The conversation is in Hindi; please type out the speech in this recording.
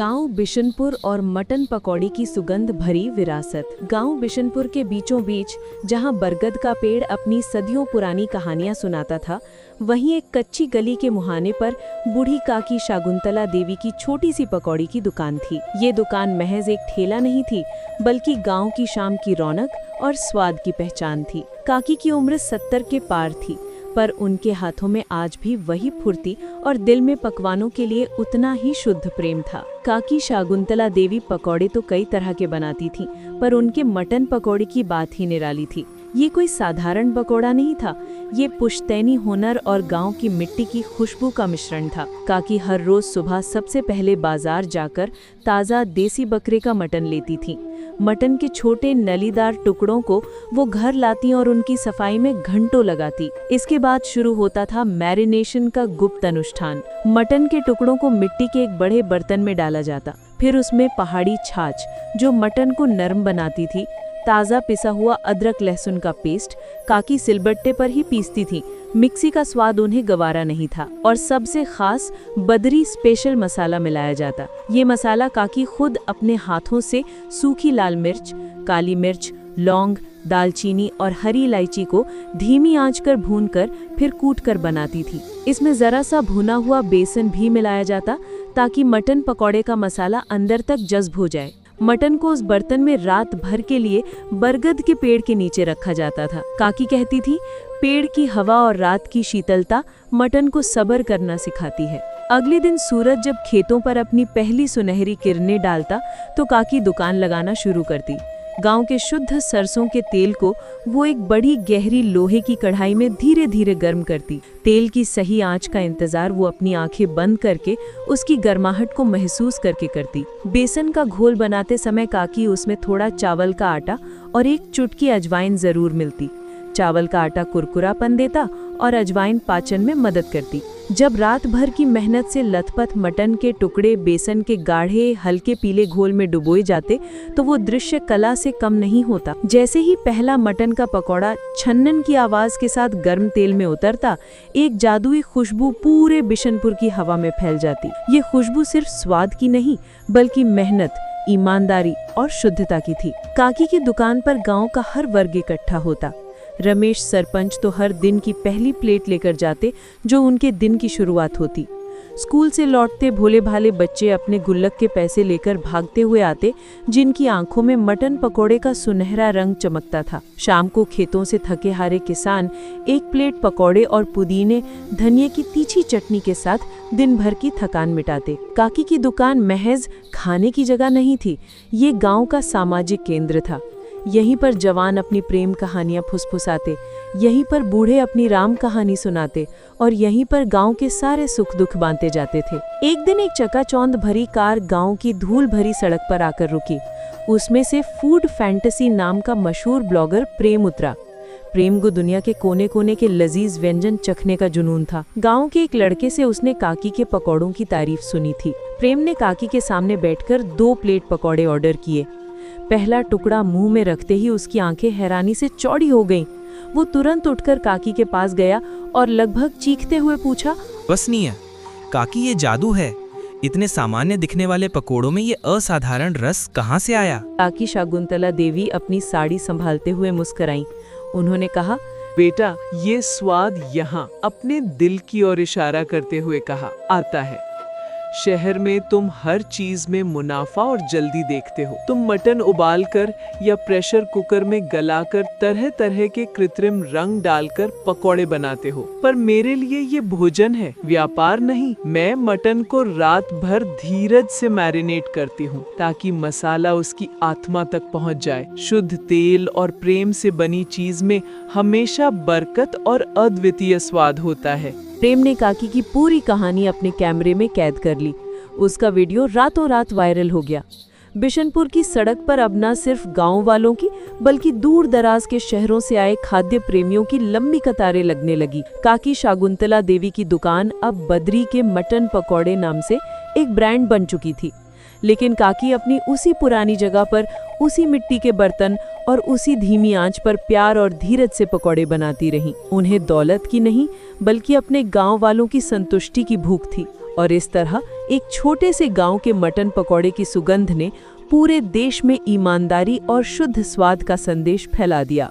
गांव बिशनपुर और मटन पकौड़ी की सुगंध भरी विरासत। गांव बिशनपुर के बीचों बीच जहां बरगद का पेड़ अपनी सदियों पुरानी कहानियां सुनाता था, वहीं एक कच्ची गली के मुहाने पर बूढ़ी काकी शाकुंतला देवी की छोटी सी पकौड़ी की दुकान थी। ये दुकान महज एक ठेला नहीं थी, बल्कि गांव की शाम की रौनक और स्वाद की पहचान थी। काकी की उम्र 70 के पार थी, पर उनके हाथों में आज भी वही फुर्ती और दिल में पकवानों के लिए उतना ही शुद्ध प्रेम था। काकी शाकुंतला देवी पकौड़े तो कई तरह के बनाती थीं, पर उनके मटन पकौड़े की बात ही निराली थी। ये कोई साधारण पकौड़ा नहीं था, ये पुश्तैनी हुनर और गांव की मिट्टी की खुशबू का मिश्रण था। काकी हर रोज सुबह सबसे पहले बाजार जाकर ताज़ा देसी बकरे का मटन लेती थीं। मटन के छोटे नलीदार टुकड़ों को वो घर लाती और उनकी सफाई में घंटों लगाती। इसके बाद शुरू होता था मैरिनेशन का गुप्त अनुष्ठान। मटन के टुकड़ों को मिट्टी के एक बड़े बर्तन में डाला जाता, फिर उसमें पहाड़ी छाछ जो मटन को नरम बनाती थी, ताज़ा पिसा हुआ अदरक लहसुन का पेस्ट काकी सिलबट्टे पर ही पीसती थी। मिक्सी का स्वाद उन्हें गवारा नहीं था, और सबसे खास बदरी स्पेशल मसाला मिलाया जाता। ये मसाला काकी खुद अपने हाथों से सूखी लाल मिर्च, काली मिर्च, लौंग, दालचीनी और हरी इलायची को धीमी आंच कर भूनकर फिर कूटकर बनाती थी। इसमें जरा सा भुना हुआ बेसन भी मिलाया जाता, ताकि मटन पकौड़े का मसाला अंदर तक जज्ब हो जाए। मटन को उस बर्तन में रात भर के लिए बरगद के पेड़ के नीचे रखा जाता था। काकी कहती थी, पेड़ की हवा और रात की शीतलता मटन को सब्र करना सिखाती है। अगले दिन सूरज जब खेतों पर अपनी पहली सुनहरी किरणें डालता, तो काकी दुकान लगाना शुरू करती। गांव के शुद्ध सरसों के तेल को वो एक बड़ी गहरी लोहे की कढ़ाई में धीरे धीरे गर्म करती। तेल की सही आंच का इंतजार वो अपनी आंखें बंद करके उसकी गर्माहट को महसूस करके करती। बेसन का घोल बनाते समय काकी उसमें थोड़ा चावल का आटा और एक चुटकी अजवाइन जरूर मिलती। चावल का आटा कुरकुरापन देता और अजवाइन पाचन में मदद करती। जब रात भर की मेहनत से लथपथ मटन के टुकड़े बेसन के गाढ़े हल्के पीले घोल में डुबोए जाते, तो वो दृश्य कला से कम नहीं होता। जैसे ही पहला मटन का पकौड़ा छन्नन की आवाज के साथ गर्म तेल में उतरता, एक जादुई खुशबू पूरे बिशनपुर की हवा में फैल जाती। ये खुशबू सिर्फ स्वाद की नहीं, बल्कि मेहनत, ईमानदारी और शुद्धता की थी। काकी की दुकान पर गाँव का हर वर्ग इकट्ठा होता। रमेश सरपंच तो हर दिन की पहली प्लेट लेकर जाते, जो उनके दिन की शुरुआत होती। स्कूल से लौटते भोले भाले बच्चे अपने गुल्लक के पैसे लेकर भागते हुए आते, जिनकी आंखों में मटन पकोड़े का सुनहरा रंग चमकता था। शाम को खेतों से थके हारे किसान एक प्लेट पकोड़े और पुदीने धनिये की तीखी चटनी के साथ दिन भर की थकान मिटाते। काकी की दुकान महज खाने की जगह नहीं थी, ये गाँव का सामाजिक केंद्र था। यहीं पर जवान अपनी प्रेम कहानियां फुसफुसाते, यहीं पर बूढ़े अपनी राम कहानी सुनाते, और यहीं पर गांव के सारे सुख दुख बांटे जाते थे। एक दिन एक चकाचौंध भरी कार गांव की धूल भरी सड़क पर आकर रुकी। उसमें से फूड फैंटेसी नाम का मशहूर ब्लॉगर प्रेम उतरा। प्रेम को दुनिया के कोने कोने के लजीज व्यंजन चखने का जुनून था। गांव के एक लड़के से उसने काकी के पकौड़ों की तारीफ सुनी थी। प्रेम ने काकी के सामने बैठकर 2 प्लेट पकौड़े ऑर्डर किए। पहला टुकड़ा मुंह में रखते ही उसकी आंखें हैरानी से चौड़ी हो गईं। वो तुरंत उठकर काकी के पास गया और लगभग चीखते हुए पूछा, वसनीय काकी, ये जादू है। इतने सामान्य दिखने वाले पकोड़ों में ये असाधारण रस कहाँ से आया? काकी शाकुंतला देवी अपनी साड़ी संभालते हुए मुस्कुराईं। उन्होंने कहा, बेटा, ये स्वाद यहाँ अपने दिल की ओर इशारा करते हुए कहा आता है। शहर में तुम हर चीज में मुनाफा और जल्दी देखते हो। तुम मटन उबालकर या प्रेशर कुकर में गलाकर तरह तरह के कृत्रिम रंग डालकर पकौड़े बनाते हो, पर मेरे लिए ये भोजन है, व्यापार नहीं। मैं मटन को रात भर धीरज से मैरिनेट करती हूँ, ताकि मसाला उसकी आत्मा तक पहुँच जाए। शुद्ध तेल और प्रेम से बनी चीज में हमेशा बरकत और अद्वितीय स्वाद होता है। प्रेम ने काकी की पूरी कहानी अपने कैमरे में कैद कर ली। उसका वीडियो रातों रात वायरल हो गया। बिशनपुर की सड़क पर अब न सिर्फ गांव वालों की, बल्कि दूर दराज के शहरों से आए खाद्य प्रेमियों की लंबी कतारें लगने लगी। काकी शाकुंतला देवी की दुकान अब बद्री के मटन पकौड़े नाम से एक ब्रांड बन चुकी थी। लेकिन काकी अपनी उसी पुरानी जगह पर, उसी मिट्टी के बर्तन और उसी धीमी आंच पर प्यार और धीरज से पकौड़े बनाती रहीं। उन्हें दौलत की नहीं, बल्कि अपने गांव वालों की संतुष्टि की भूख थी। और इस तरह एक छोटे से गांव के मटन पकौड़े की सुगंध ने पूरे देश में ईमानदारी और शुद्ध स्वाद का संदेश फैला दिया।